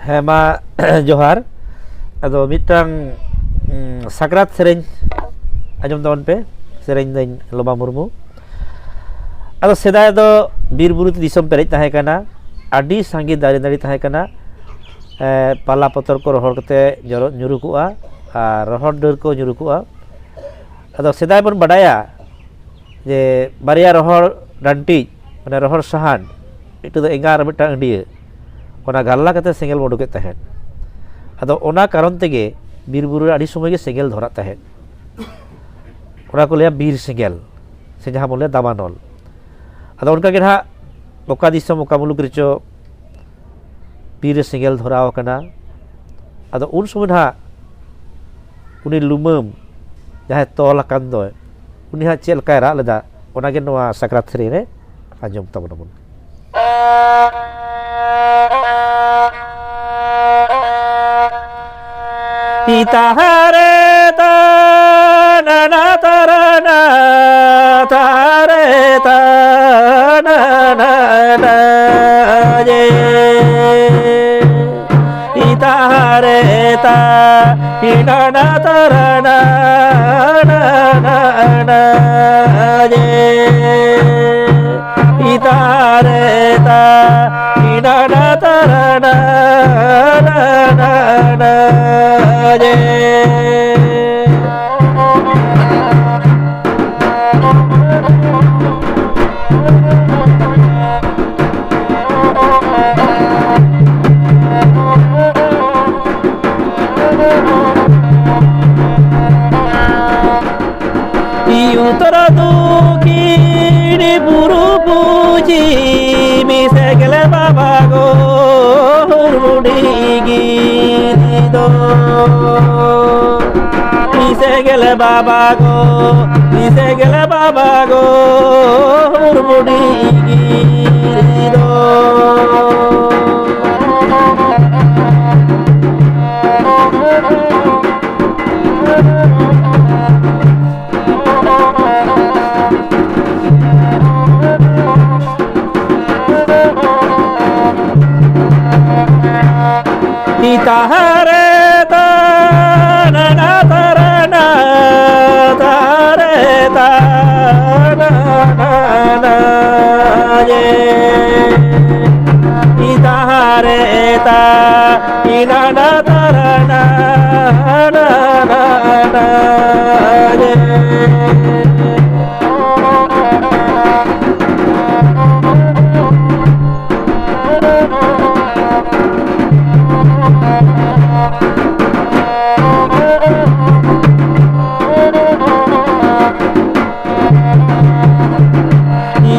Hema Johar ado mitang sakrat sering ajom tahun pe sering dain Loba Murmu ado sedai do bir buru disom perej tahe kana adi sangi dari tahe kana pala potor ko rohor kate nyuruh ku'a rohor deur ko nyuruh ku'a ado sedai pun badaya je baria rohor danti mane rohor sahan itu do engar mitang dia ona galla kate sengel bodoke tahen ado ona karon tege bir buru adi somoy ge sengel dhora tahen ona ko leya bir sengel se jaha bole dabanol ado onka ge ha oka disom oka muluk richo bir sengel dhorao kana ado un somoy ha uni lumam jahe tol akan do uni ha chel kai ra leda ona ge noa sakrat thre re anjom tabon Itahare ta na na tarana tare ta na na na je Itahare ta ina na tarana na na na je Itahare ta ina na tarana na na na Utara duki di buru puji misegele babago rudigi do misegele babago rudigi do Itahare ta na na tarana tare ta na na na je Itahare ta ina na tarana na na na je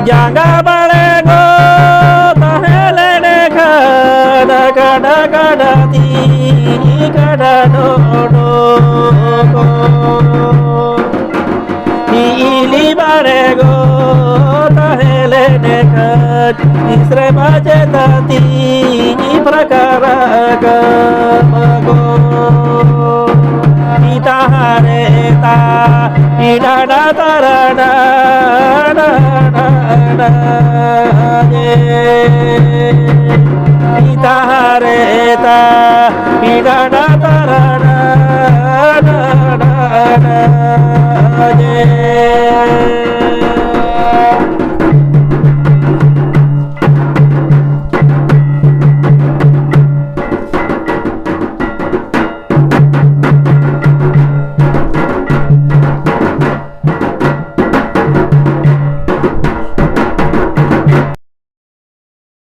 Janga balego tahele ne kada kada kada ti kada do do ko ili balego tahele ne kada isre baje tati prakara go Itahare ta ina na tarana na na je Itahare ta ina na tarana na na